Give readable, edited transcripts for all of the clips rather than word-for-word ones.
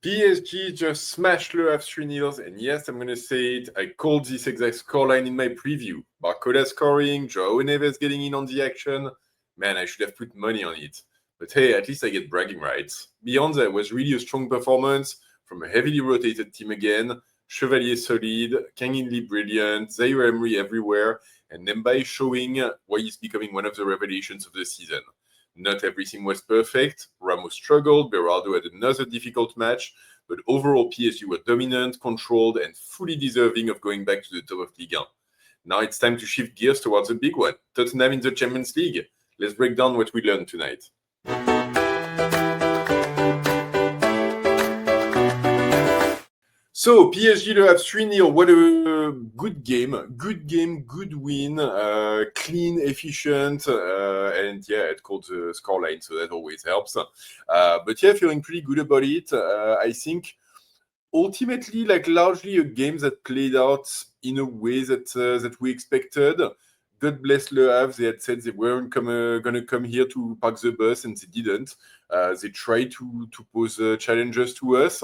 PSG just smashed Le Havre 3-0, and yes, I'm going to say it, I called this exact scoreline in my preview. Barcola scoring, Joao Neves getting in on the action. Man, I should have put money on it. But hey, at least I get bragging rights. Beyond that, was really a strong performance from a heavily rotated team again. Chevalier solid, Kang-In Lee brilliant, Zaire-Emery everywhere, and Mbaye showing why he's becoming one of the revelations of the season. Not everything was perfect. Ramos struggled. Beraldo had another difficult match. But overall, PSG were dominant, controlled, and fully deserving of going back to the top of Ligue 1. Now it's time to shift gears towards the big one, Tottenham in the Champions League. Let's break down what we learned tonight. So, PSG Le Havre 3-0. What a good game. Good win. Clean, efficient. And yeah, it called the scoreline, so that always helps. But yeah, feeling pretty good about it. I think ultimately, largely a game that played out in a way that we expected. God bless Le Havre. They had said they weren't going to come here to park the bus, and they didn't. They tried to pose challenges to us.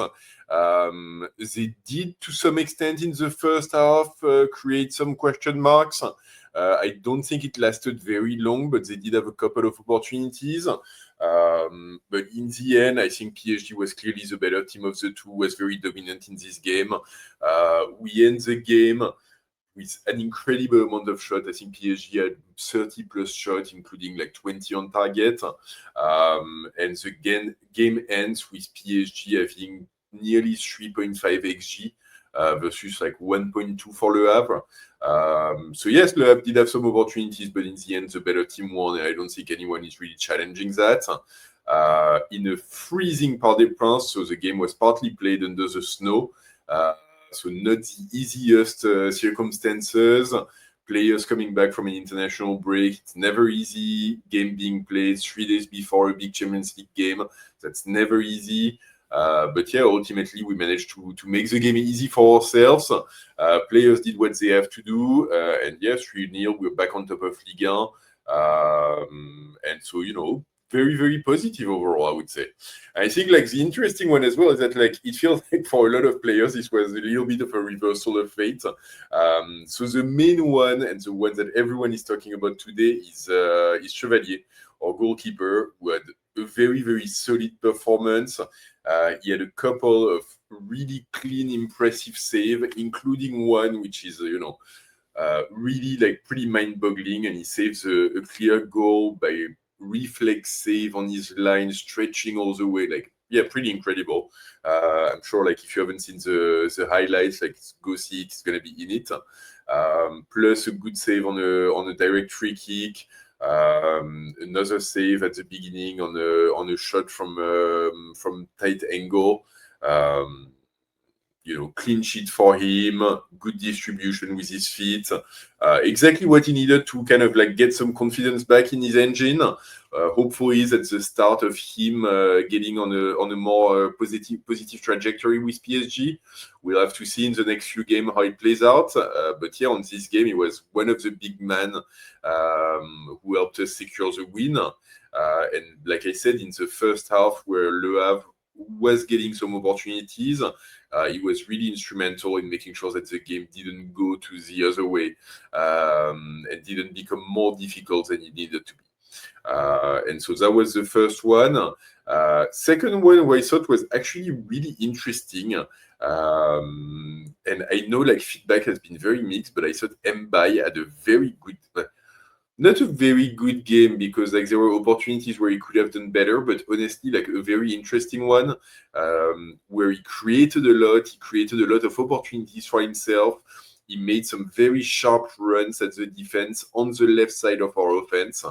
They did, to some extent, in the first half, create some question marks. I don't think it lasted very long, but they did have a couple of opportunities. But in the end, I think PSG was clearly the better team of the two, was very dominant in this game. We end the game with an incredible amount of shots. I think PSG had 30 plus shots, including 20 on target. And the game ends with PSG having nearly 3.5 XG versus 1.2 for Le Havre. So yes, Le Havre did have some opportunities, but in the end, the better team won, and I don't think anyone is really challenging that. In a freezing Parc des Princes, so the game was partly played under the snow. So not the easiest circumstances. Players coming back from an international break, it's never easy. Game being played 3 days before a big Champions League game, that's never easy. But yeah, ultimately we managed to make the game easy for ourselves. Players did what they have to do, and yeah, 3-0, we're back on top of Ligue 1. And so, very, very positive overall, I would say. I think the interesting one as well is that it feels like for a lot of players this was a little bit of a reversal of fate. So the main one, and the one that everyone is talking about today, is Chevalier, our goalkeeper, who had a very, very solid performance. He had a couple of really clean, impressive saves, including one which is really pretty mind-boggling, and he saves a clear goal by reflex save on his line, stretching all the way. Pretty incredible. I'm sure if you haven't seen the highlights, go see it. It's gonna be in it. Plus a good save on a direct free kick. Another save at the beginning on a shot from tight angle. Clean sheet for him, good distribution with his feet, exactly what he needed to kind of get some confidence back in his engine. Hopefully that's the start of him getting on a more positive trajectory with PSG. We'll have to see in the next few games how it plays out. But yeah, on this game, he was one of the big men who helped us secure the win. And like I said, in the first half where Le Havre was getting some opportunities, he was really instrumental in making sure that the game didn't go to the other way and didn't become more difficult than it needed to be. And so that was the first one. Second one, what I thought was actually really interesting, and I know feedback has been very mixed, but I thought Mbaye had a very good, not a very good game, because there were opportunities where he could have done better, but honestly a very interesting one, where he created a lot. He created a lot of opportunities for himself. He made some very sharp runs at the defense on the left side of our offense,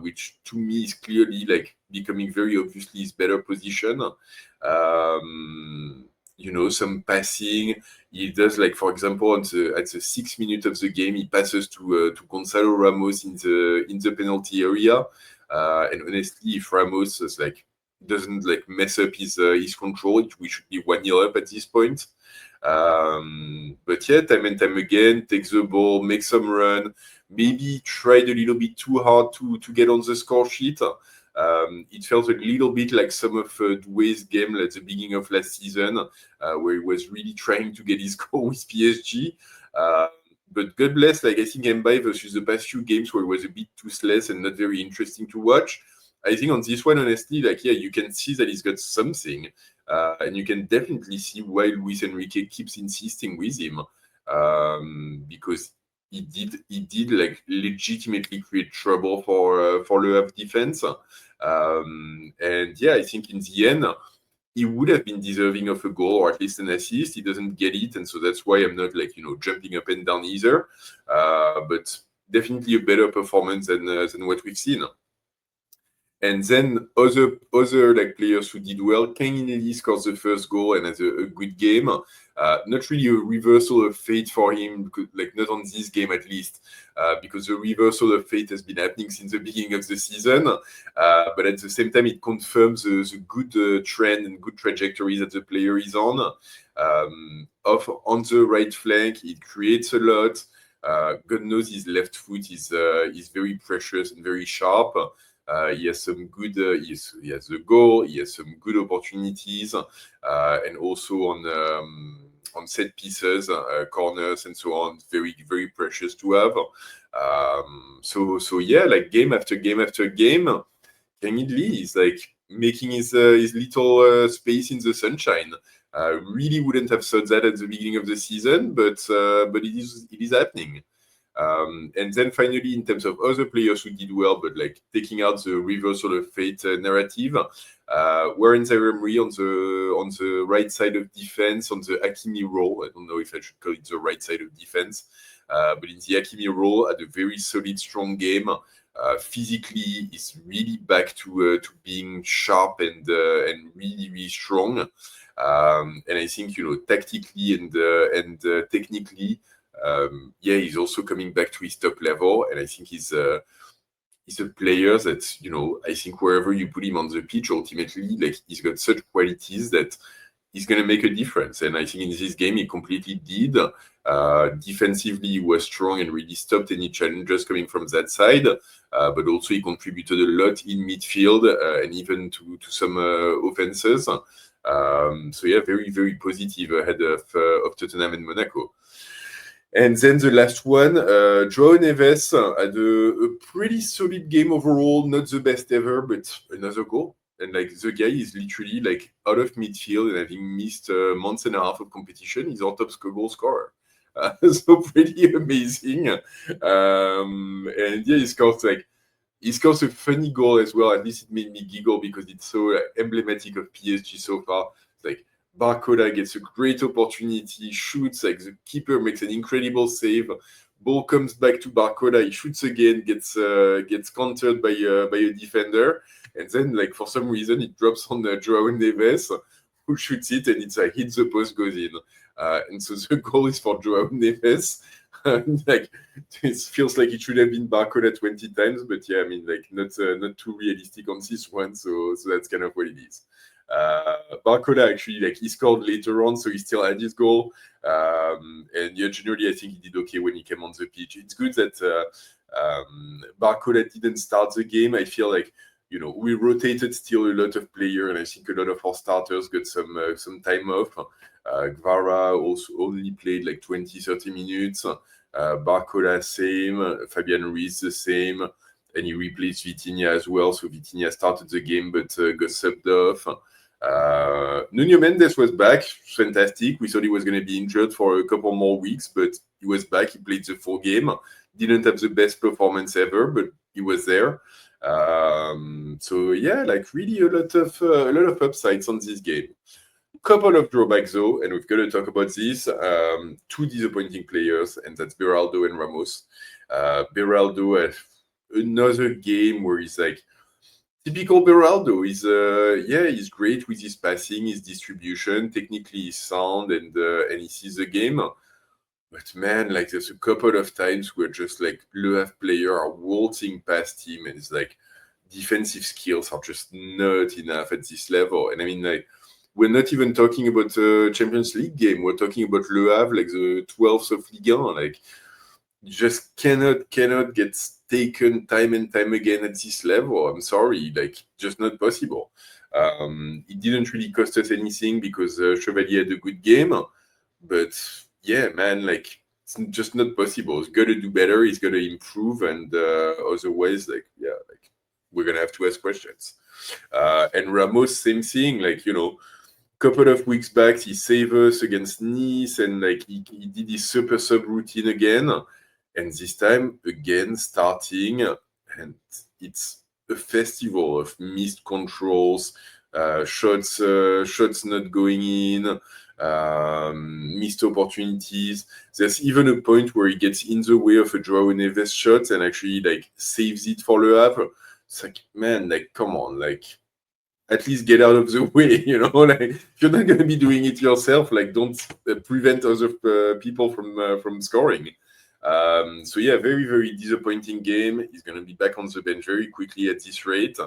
which to me is clearly becoming very obviously his better position. Some passing. He does, for example, at the 6th minute of the game, he passes to Gonzalo Ramos in the penalty area. And honestly, if Ramos doesn't mess up his control, we should be 1-0 up at this point. But yeah, time and time again, takes the ball, makes some run, maybe tried a little bit too hard to get on the score sheet. It felt a little bit like some of Doué's game at the beginning of last season, where he was really trying to get his goal with PSG. But God bless, like I think Mbaye versus the past few games where it was a bit toothless and not very interesting to watch. I think on this one, honestly, like yeah, you can see that he's got something, and you can definitely see why Luis Enrique keeps insisting with him, because he did like legitimately create trouble for Le Havre defense, and yeah, I think in the end he would have been deserving of a goal or at least an assist. He doesn't get it, and so that's why I'm not like jumping up and down either. But definitely a better performance than what we've seen. And then other like players who did well. Kang-In Lee scores the first goal and has a good game. Not really a reversal of fate for him, like not on this game at least, because the reversal of fate has been happening since the beginning of the season. But at the same time, it confirms the good trend and good trajectory that the player is on. On the right flank, it creates a lot. God knows his left foot is very precious and very sharp. He has some good. He has the goal. He has some good opportunities, and also on set pieces, corners, and so on. Very very precious to have. So yeah, like game after game after game, Kang-In Lee is like making his little space in the sunshine. Really wouldn't have thought that at the beginning of the season, but it is happening. And then finally, in terms of other players who did well, but like taking out the reversal of fate narrative, we're in Zaire-Emery on the right side of defense, on the Hakimi role. I don't know if I should call it the right side of defense, but in the Hakimi role, had a very solid, strong game. Physically, is really back to being sharp and really, really strong. And I think tactically and technically. Yeah, he's also coming back to his top level, and I think he's a player that I think wherever you put him on the pitch, ultimately, like he's got such qualities that he's going to make a difference. And I think in this game he completely did. Defensively, he was strong and really stopped any challenges coming from that side. But also he contributed a lot in midfield and even to some offenses. So yeah, very very positive ahead of Tottenham and Monaco. And then the last one, João Neves had a pretty solid game overall, not the best ever, but another goal. And like the guy is literally like out of midfield and having missed months and a half of competition, he's our top goal scorer. So pretty amazing. And yeah, he scores a funny goal as well. At least it made me giggle because it's so emblematic of PSG so far. It's like Barcola gets a great opportunity, shoots, like the keeper makes an incredible save. Ball comes back to Barcola, he shoots again, gets countered by a defender, and then like for some reason it drops on João Neves, who shoots it, and it's hits the post, goes in. And so the goal is for João Neves. Like it feels like it should have been Barcola 20 times, but yeah, I mean like not too realistic on this one, so that's kind of what it is. Barcola actually like he scored later on, so he still had his goal. And yeah, generally I think he did okay when he came on the pitch. It's good that Barcola didn't start the game. I feel like we rotated still a lot of players, and I think a lot of our starters got some time off. Guevara also only played like 20-30 minutes. Barcola same, Fabian Ruiz the same, and he replaced Vitinha as well. So Vitinha started the game but got subbed off. Nuno Mendes was back, fantastic. We thought he was going to be injured for a couple more weeks, but he was back. He played the full game. Didn't have the best performance ever, but he was there. So yeah, like really a lot of upsides on this game. Couple of drawbacks though, and we've got to talk about this. Two disappointing players, and that's Beraldo and Ramos. Beraldo had another game where he's like typical Beraldo. He's great with his passing, his distribution. Technically, he's sound, and he sees the game. But man, like there's a couple of times where just like Le Havre player are waltzing past him, and it's like defensive skills are just not enough at this level. And I mean, like we're not even talking about a Champions League game. We're talking about Le Havre, like the 12th of Ligue 1. Like just cannot get taken time and time again at this level. I'm sorry, like just not possible. It didn't really cost us anything because Chevalier had a good game, but yeah, man, like it's just not possible. He's got to do better. He's got to improve, and otherwise, like yeah, like we're gonna have to ask questions. And Ramos, same thing. Like couple of weeks back, he saved us against Nice, and like he did his super sub routine again, and this time again starting, and it's a festival of missed controls, shots not going in, missed opportunities. There's even a point where he gets in the way of a Joao Neves shot and actually like saves it for Le Havre. It's like, man, like come on, like at least get out of the way, like if you're not going to be doing it yourself, like don't prevent other people from scoring. So yeah, very, very disappointing game. He's going to be back on the bench very quickly at this rate.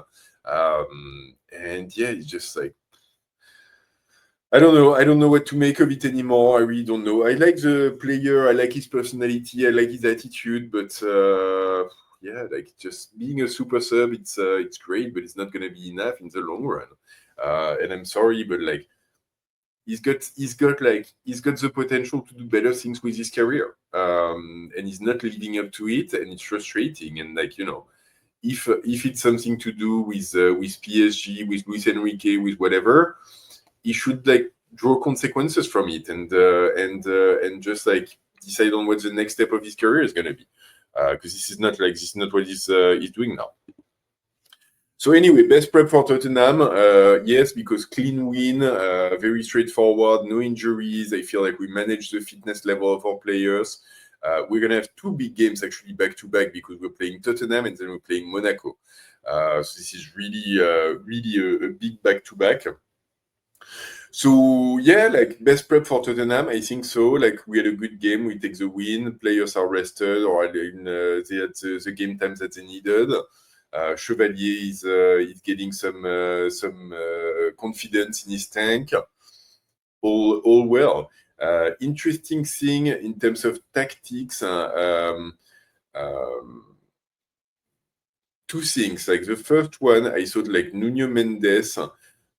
And yeah, it's just like, I don't know what to make of it anymore. I really don't know. I like the player, I like his personality, I like his attitude, but yeah, like just being a super sub, it's great, but it's not gonna be enough in the long run. And I'm sorry, but like he's got the potential to do better things with his career, and he's not living up to it, and it's frustrating. And like if it's something to do with PSG, with Luis Enrique, with whatever, he should like draw consequences from it and just like decide on what the next step of his career is going to be, because this is not what he's doing now. So anyway, best prep for Tottenham, yes, because clean win, very straightforward, no injuries. I feel like we managed the fitness level of our players. We're going to have two big games actually back to back because we're playing Tottenham and then we're playing Monaco. So this is really a big back to back. So yeah, like best prep for Tottenham, I think so. Like we had a good game, we take the win. Players are rested or they had the game time that they needed. Chevalier is getting some confidence in his tank. All well. Interesting thing in terms of tactics. Two things. Like the first one, I thought like Nuno Mendes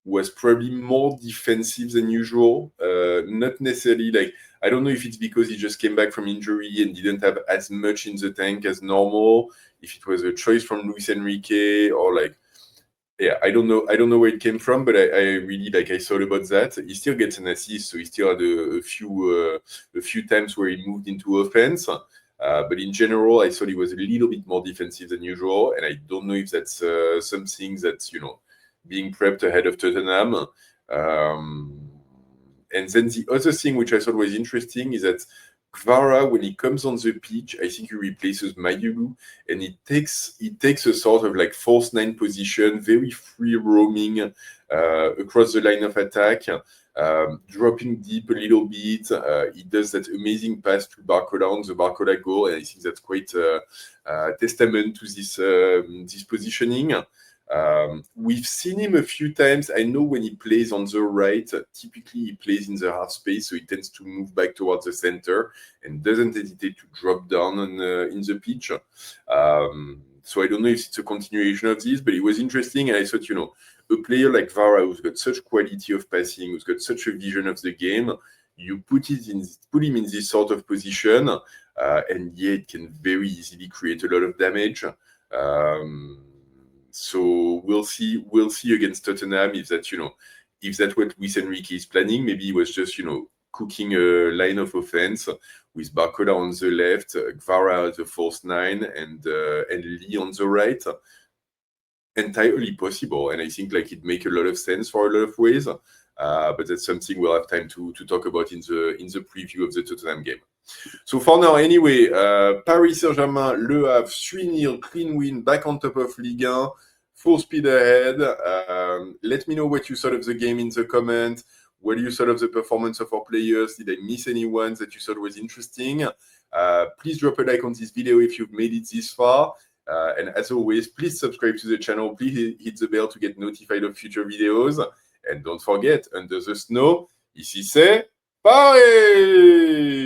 was probably more defensive than usual. Not necessarily like, I don't know if it's because he just came back from injury and didn't have as much in the tank as normal, if it was a choice from Luis Enrique or like, yeah, I don't know where it came from, but I really like, I thought about that. He still gets an assist, so he still had a few times where he moved into offense. But in general, I thought he was a little bit more defensive than usual, and I don't know if that's something that's being prepped ahead of Tottenham. And then the other thing which I thought was interesting is that Kvara, when he comes on the pitch, I think he replaces Mayulu, and he takes a sort of like false nine position, very free roaming across the line of attack, dropping deep a little bit. He does that amazing pass to Barcola on the Barcola goal, and I think that's quite a testament to this positioning. We've seen him a few times. I know when he plays on the right, typically he plays in the half space, so he tends to move back towards the center and doesn't hesitate to drop down in the pitch. So I don't know if it's a continuation of this, but it was interesting. And I thought, a player like Vara, who's got such quality of passing, who's got such a vision of the game, you put him in this sort of position, and yeah, it can very easily create a lot of damage. So we'll see against Tottenham if that's what Luis Enrique is planning. Maybe he was just cooking a line of offense with Barcola on the left, Kvara as a false nine, and Lee on the right. Entirely possible, and I think like it makes a lot of sense for a lot of ways. But that's something we'll have time to talk about in the preview of the Tottenham game. So for now, anyway, Paris Saint-Germain, Le Havre, 3-0, clean win, back on top of Ligue 1, full speed ahead. Let me know what you thought of the game in the comments. What you thought of the performance of our players? Did I miss anyone that you thought was interesting? Please drop a like on this video if you've made it this far. And as always, please subscribe to the channel. Please hit the bell to get notified of future videos. And don't forget, under the snow, ici c'est Paris!